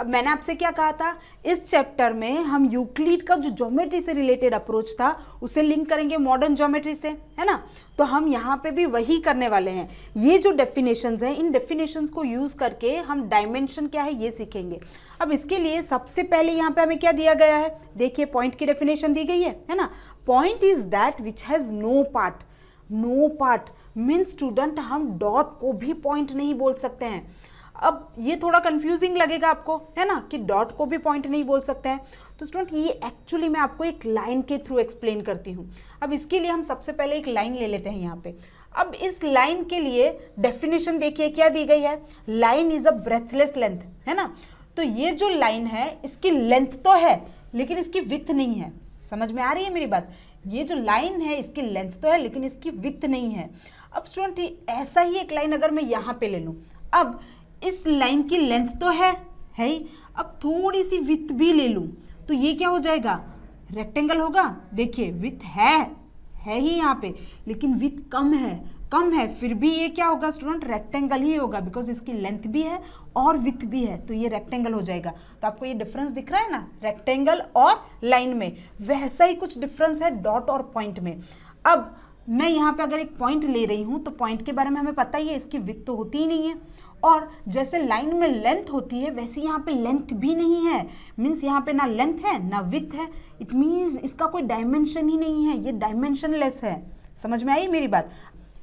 अब मैंने आपसे क्या कहा था, इस चैप्टर में हम यूक्लिड का जो ज्योमेट्री से रिलेटेड अप्रोच था उसे लिंक करेंगे मॉडर्न ज्योमेट्री से, है ना। तो हम यहाँ पे भी वही करने वाले हैं। ये जो डेफिनेशंस हैं, इन डेफिनेशंस को यूज करके हम डायमेंशन क्या है ये सीखेंगे। अब इसके लिए सबसे पहले यहाँ पे हमें क्या दिया गया है, देखिए पॉइंट की डेफिनेशन दी गई है ना। Point is that which has no part. No part mean student हम डॉट को भी पॉइंट नहीं बोल सकते हैं। अब ये थोड़ा कंफ्यूजिंग लगेगा आपको, है ना, कि डॉट को भी पॉइंट नहीं बोल सकते हैं। तो स्टूडेंट ये एक्चुअली मैं आपको एक लाइन के थ्रू एक्सप्लेन करती हूँ। अब इसके लिए हम सबसे पहले एक लाइन ले लेते हैं यहाँ पे। अब इस लाइन के लिए डेफिनेशन देखिए क्या दी गई है, line is a breathless length, है ना। तो ये जो लाइन है इसकी लेंथ तो है लेकिन इसकी विड्थ नहीं है। समझ में आ रही है मेरी बात, ये जो लाइन है इसकी लेंथ तो है लेकिन इसकी विड्थ नहीं है। अब स्टूडेंट ऐसा ही एक लाइन अगर मैं यहाँ पे ले लूँ, अब इस लाइन की लेंथ तो है ही, अब थोड़ी सी विड्थ भी ले लूँ तो ये क्या हो जाएगा, रेक्टेंगल होगा। देखिए विड्थ है ही यहाँ पे लेकिन विड्थ कम है, फिर भी ये क्या होगा स्टूडेंट, रेक्टेंगल ही होगा, बिकॉज इसकी लेंथ भी है और विड्थ भी है, तो ये रेक्टेंगल हो जाएगा। तो आपको ये डिफरेंस दिख रहा है ना, रेक्टेंगल और लाइन में, वैसा ही कुछ डिफरेंस है डॉट और पॉइंट में। अब मैं यहाँ पे अगर एक पॉइंट ले रही हूँ तो पॉइंट के बारे में हमें पता ही है, इसकी विड्थ तो होती ही नहीं है, और जैसे लाइन में लेंथ होती है वैसे यहाँ पे लेंथ भी नहीं है। मीन्स यहाँ पे ना लेंथ है ना विड्थ है, इट मीन्स इसका कोई डायमेंशन ही नहीं है, ये डायमेंशनलेस है। समझ में आई मेरी बात।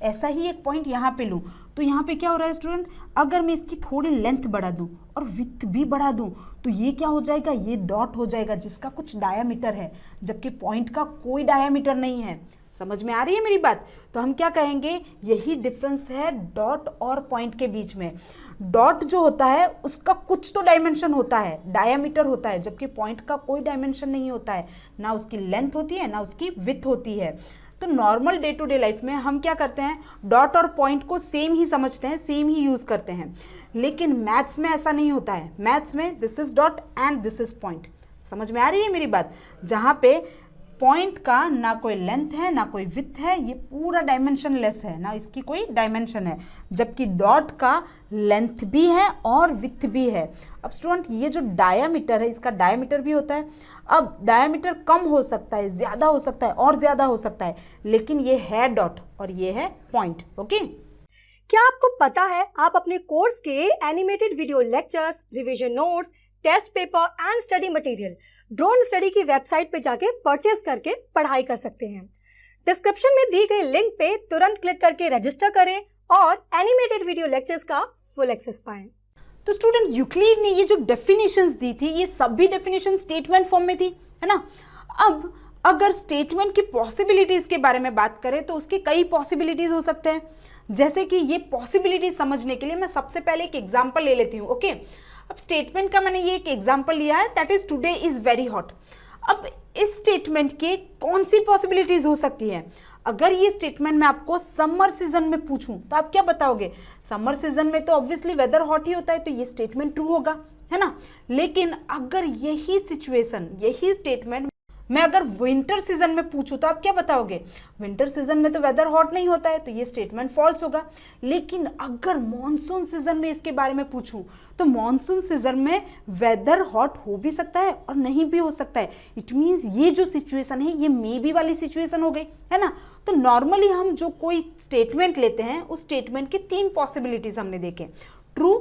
ऐसा ही एक पॉइंट यहाँ पे लूँ तो यहाँ पे क्या हो रहा है स्टूडेंट, अगर मैं इसकी थोड़ी लेंथ बढ़ा दूँ और विड्थ भी बढ़ा दूँ तो ये क्या हो जाएगा, ये डॉट हो जाएगा जिसका कुछ डायामीटर है, जबकि पॉइंट का कोई डायामीटर नहीं है। समझ में आ रही है मेरी बात। तो हम क्या कहेंगे, यही डिफरेंस है डॉट और पॉइंट के बीच में। डॉट जो होता है उसका कुछ तो डायमेंशन होता है, डायामीटर होता है, जबकि पॉइंट का कोई डायमेंशन नहीं होता है, ना उसकी लेंथ होती है ना उसकी विड्थ होती है। तो normal day to day life में हम क्या करते हैं, डॉट और पॉइंट को सेम ही समझते हैं, सेम ही यूज करते हैं, लेकिन मैथ्स में ऐसा नहीं होता है। मैथ्स में this is dot and this is point. समझ में आ रही है मेरी बात, जहाँ पे पॉइंट का ना कोई लेंथ है ना कोई विड्थ है, ये पूरा डायमेंशनलेस है, ना इसकी कोई डायमेंशन है, जबकि डॉट का लेंथ भी है और विड्थ भी है। अब स्टूडेंट ये जो डायामीटर है इसका डायामीटर भी होता है। अब डायामीटर कम हो सकता है, ज़्यादा हो सकता है और ज़्यादा हो सकता है, लेकिन ये है डॉट और ये है पॉइंट। ओके, क्या आपको पता है आप अपने कोर्स के animated video lectures, revision notes, test paper and study material Dron study की वेबसाइट पे जाके परचेज करके पढ़ाई कर सकते हैं। डिस्क्रिप्शन में दी गई लिंक पे तुरंत क्लिक करके रजिस्टर करें और एनिमेटेड वीडियो लेक्चर्स का फुल एक्सेस पाएं। तो स्टूडेंट यूक्लिड ने ये जो डेफिनेशंस दी थी ये सभी डेफिनेशन स्टेटमेंट फॉर्म में थी, है ना। अब अगर स्टेटमेंट की पॉसिबिलिटीज के बारे में बात करें तो उसके कई पॉसिबिलिटीज हो सकते हैं। जैसे कि ये पॉसिबिलिटी समझने के लिए मैं सबसे पहले एक एग्जाम्पल ले लेती हूँ। ओके, अब स्टेटमेंट का मैंने ये एक एग्जाम्पल लिया है, that is today is very hot. अब इस स्टेटमेंट के कौन सी पॉसिबिलिटीज हो सकती है। अगर ये स्टेटमेंट मैं आपको समर सीजन में पूछूं तो आप क्या बताओगे, समर सीजन में तो ऑब्वियसली वेदर हॉट ही होता है, तो ये स्टेटमेंट ट्रू होगा, है ना। लेकिन अगर यही सिचुएशन, यही स्टेटमेंट मैं अगर विंटर सीजन में पूछूं तो आप क्या बताओगे, विंटर सीजन में तो वेदर हॉट नहीं होता है, तो ये स्टेटमेंट फॉल्स होगा। लेकिन अगर मॉनसून सीजन में इसके बारे में पूछूं तो मॉनसून सीजन में वेदर हॉट हो भी सकता है और नहीं भी हो सकता है। इट मीन्स ये जो सिचुएशन है ये मे बी वाली सिचुएशन हो गई, है ना। तो नॉर्मली हम जो कोई स्टेटमेंट लेते हैं उस स्टेटमेंट की 3 पॉसिबिलिटीज हमने देखे, ट्रू,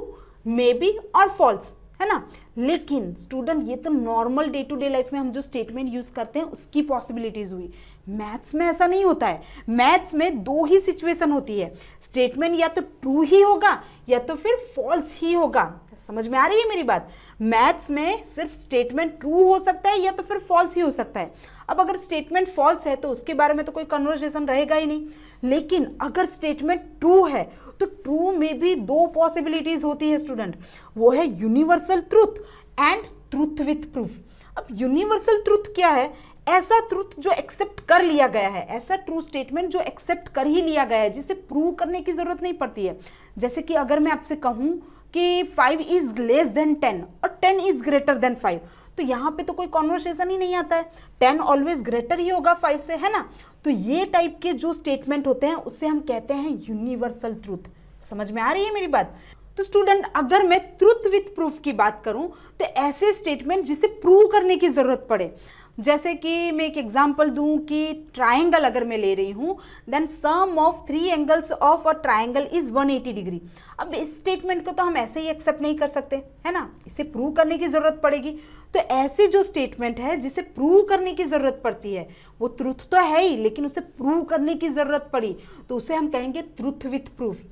मे बी और फॉल्स, है ना। लेकिन स्टूडेंट ये तो normal day to day life में हम जो स्टेटमेंट यूज करते हैं उसकी पॉसिबिलिटीज हुई। मैथ्स में ऐसा नहीं होता है। मैथ्स में 2 ही सिचुएशन होती है, स्टेटमेंट या तो ट्रू ही होगा या तो फिर फॉल्स ही होगा। समझ में आ रही है मेरी बात। मैथ्स में सिर्फ स्टेटमेंट ट्रू हो सकता है या तो फिर फॉल्स ही हो सकता है। अब अगर स्टेटमेंट फॉल्स है तो उसके बारे में तो कोई कन्वर्सेशन रहेगा ही नहीं। लेकिन अगर स्टेटमेंट ट्रू है तो ट्रू में भी 2 पॉसिबिलिटीज होती है स्टूडेंट, वो है universal truth and truth with proof. अब यूनिवर्सल ट्रूथ क्या है, ऐसा ट्रूथ जो एक्सेप्ट कर लिया गया है, ऐसा ट्रू स्टेटमेंट जो एक्सेप्ट कर ही लिया गया है, जिसे प्रूव करने की जरूरत नहीं पड़ती है। जैसे कि अगर मैं आपसे कहूं कि 5 इज लेस देन 10 और 10 इज ग्रेटर देन 5, तो यहाँ पे तो कोई कॉन्वर्सेशन ही नहीं आता है, 10 ऑलवेज ग्रेटर ही होगा 5 से, है ना। तो ये टाइप के जो स्टेटमेंट होते हैं उससे हम कहते हैं यूनिवर्सल ट्रूथ। समझ में आ रही है मेरी बात। तो स्टूडेंट अगर मैं ट्रुथ विथ प्रूफ की बात करूं तो ऐसे स्टेटमेंट जिसे प्रूव करने की जरूरत पड़े, जैसे कि मैं एक एग्जांपल दूं कि ट्राइंगल अगर मैं ले रही हूं, then sum of 3 angles of a triangle is 180 degree. अब इस स्टेटमेंट को तो हम ऐसे ही एक्सेप्ट नहीं कर सकते, है ना, इसे प्रूव करने की जरूरत पड़ेगी। तो ऐसे जो स्टेटमेंट है जिसे प्रूव करने की जरूरत पड़ती है, वो ट्रुथ तो है ही लेकिन उसे प्रूव करने की जरूरत पड़ी, तो उसे हम कहेंगे ट्रुथ विथ प्रूफ।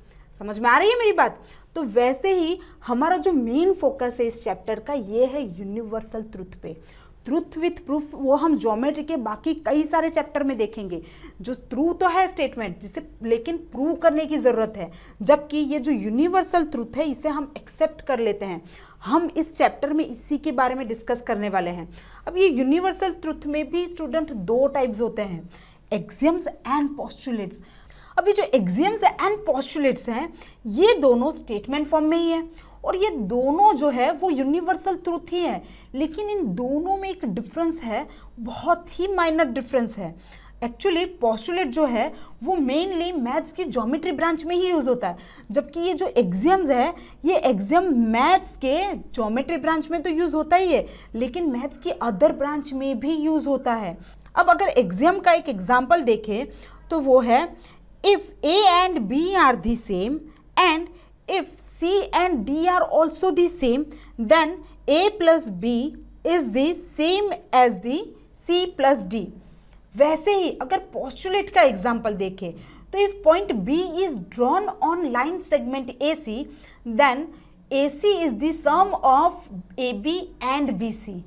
समझ में आ रही है मेरी बात? तो वैसे ही हमारा जो मेन फोकस है इस चैप्टर का, ये है यूनिवर्सल ट्रुथ पे। ट्रुथ विथ प्रूफ वो हम ज्योमेट्री के बाकी कई सारे चैप्टर में देखेंगे। जो ट्रू तो है स्टेटमेंट जिसे लेकिन प्रूव करने की ज़रूरत है, जबकि ये जो यूनिवर्सल ट्रुथ है इसे हम एक्सेप्ट कर लेते हैं। हम इस चैप्टर में इसी के बारे में डिस्कस करने वाले हैं। अब ये यूनिवर्सल ट्रुथ में भी स्टूडेंट 2 टाइप्स होते हैं, एक्सियम्स एंड पोस्टुलेट्स। अभी जो एक्सियम्स एंड पोस्टुलेट्स हैं ये दोनों स्टेटमेंट फॉर्म में ही है और ये दोनों जो है वो यूनिवर्सल ट्रुथ ही है, लेकिन इन दोनों में एक डिफरेंस है, बहुत ही माइनर डिफरेंस है। एक्चुअली पोस्टुलेट जो है वो मेनली मैथ्स की ज्योमेट्री ब्रांच में ही यूज़ होता है, जबकि ये जो एक्सियम्स है ये एक्सियम मैथ्स के ज्योमेट्री ब्रांच में तो यूज़ होता ही है, लेकिन मैथ्स की अदर ब्रांच में भी यूज़ होता है। अब अगर एक्सियम का एक एग्जाम्पल देखें तो वो है if A and B are the same and if C and D are also the same, then A plus B is the same as the C plus D। वैसे ही अगर पोस्टुलेट का example देखें तो if point B is drawn on line segment AC, then AC is the sum of AB and BC।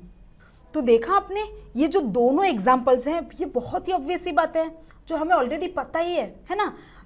तो देखा आपने, ये जो दोनों एग्जाम्पल्स हैं ये बहुत ही ऑब्वियस सी बात है जो हमें ऑलरेडी पता ही है ना।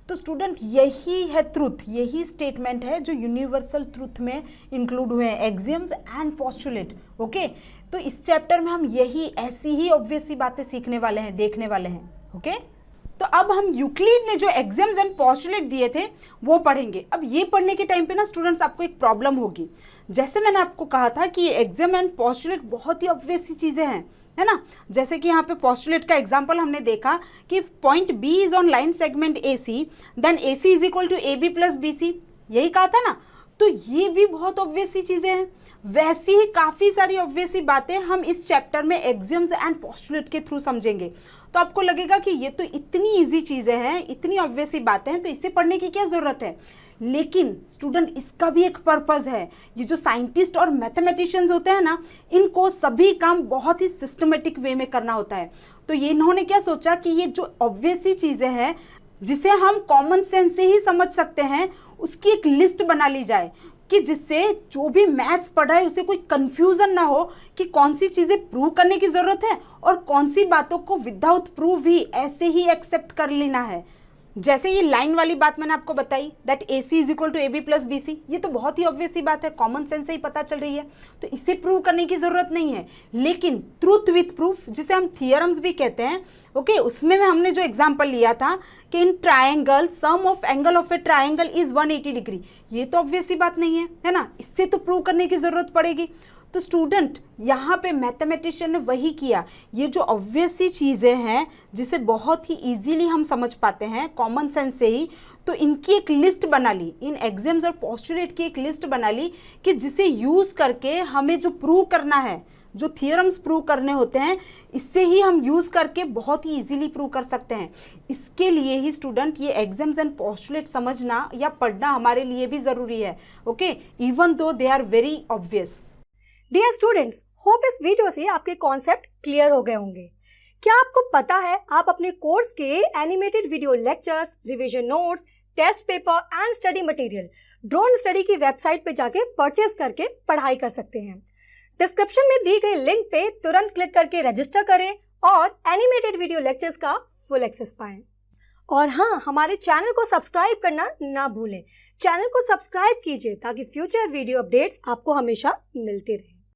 तो स्टूडेंट यही है ट्रुथ, यही स्टेटमेंट है जो यूनिवर्सल ट्रुथ में इंक्लूड हुए हैं, एक्सियम्स एंड पोस्टुलेट। ओके, तो इस चैप्टर में हम यही ऐसी ही ऑब्वियस सी बातें सीखने वाले हैं, देखने वाले हैं। ओके, तो अब हम यूक्लिड ने जो एक्सियम्स एंड पोस्टुलेट दिए थे वो पढ़ेंगे। अब ये पढ़ने के टाइम पे ना स्टूडेंट्स आपको एक प्रॉब्लम होगी, जैसे मैंने आपको कहा था कि ये एक्सियम एंड पोस्टुलेट बहुत ही ऑब्वियस सी चीज़ें हैं, है ना। जैसे कि यहाँ पे पोस्टुलेट का एग्जांपल हमने देखा कि point B is on line segment A C, then A C is equal to A B plus B C, यही कहा था ना। तो ये भी बहुत ऑब्वियस सी चीज़ें हैं। वैसी ही काफ़ी सारी ऑब्वियस सी बातें हम इस चैप्टर में एक्सियम्स एंड पोस्टुलेट के थ्रू समझेंगे। तो आपको लगेगा कि ये तो इतनी इजी चीज़ें हैं, इतनी ऑब्वियस सी बातें हैं, तो इसे पढ़ने की क्या ज़रूरत है। लेकिन स्टूडेंट इसका भी एक पर्पज़ है। ये जो साइंटिस्ट और मैथमेटिशियंस होते हैं ना, इनको सभी काम बहुत ही सिस्टमेटिक वे में करना होता है। तो ये इन्होंने क्या सोचा कि ये जो ऑब्वियस सी चीज़ें हैं जिसे हम कॉमन सेंस से ही समझ सकते हैं, उसकी एक लिस्ट बना ली जाए कि जिससे जो भी मैथ्स पढ़ा है उसे कोई कंफ्यूजन ना हो कि कौन सी चीज़ें प्रूव करने की ज़रूरत है और कौन सी बातों को विदाउट प्रूव भी ऐसे ही एक्सेप्ट कर लेना है। जैसे ये लाइन वाली बात मैंने आपको बताई, that A C is equal to A B plus B C, ये तो बहुत ही ऑब्वियस सी बात है, कॉमन सेंस से ही पता चल रही है, तो इसे प्रूव करने की ज़रूरत नहीं है। लेकिन ट्रूथ विथ प्रूफ, जिसे हम थियरम्स भी कहते हैं, ओके, उसमें हमने जो एग्जांपल लिया था कि in triangle sum of angle of a triangle is 180 degree, ये तो ऑब्वियस सी बात नहीं है ना, इससे तो प्रूव करने की ज़रूरत पड़ेगी। तो स्टूडेंट यहाँ पे मैथमेटिशियन ने वही किया, ये जो ऑब्वियस सी चीज़ें हैं जिसे बहुत ही इजीली हम समझ पाते हैं कॉमन सेंस से ही, तो इनकी एक लिस्ट बना ली, इन एक्सियम्स और पोस्टुलेट की एक लिस्ट बना ली कि जिसे यूज़ करके हमें जो प्रूव करना है, जो थियरम्स प्रूव करने होते हैं, इससे ही हम यूज़ करके बहुत ही इजीली प्रूव कर सकते हैं। इसके लिए ही स्टूडेंट ये एक्सियम्स एंड पोस्टुलेट समझना या पढ़ना हमारे लिए भी ज़रूरी है। Okay, even though they are very obvious. Dear students, hope इस वीडियो से आपके कॉन्सेप्ट क्लियर हो गए होंगे। क्या आपको पता है आप अपने कोर्स के animated video lectures, revision notes, test paper and study material Dron study की वेबसाइट पे जाके परचेज करके पढ़ाई कर सकते हैं। डिस्क्रिप्शन में दी गई लिंक पे तुरंत क्लिक करके रजिस्टर करें और एनिमेटेड वीडियो लेक्चर्स का फुल एक्सेस पाएं। और हाँ, हमारे चैनल को सब्सक्राइब करना ना भूलें। चैनल को सब्सक्राइब कीजिए ताकि फ्यूचर वीडियो अपडेट्स आपको हमेशा मिलते रहे।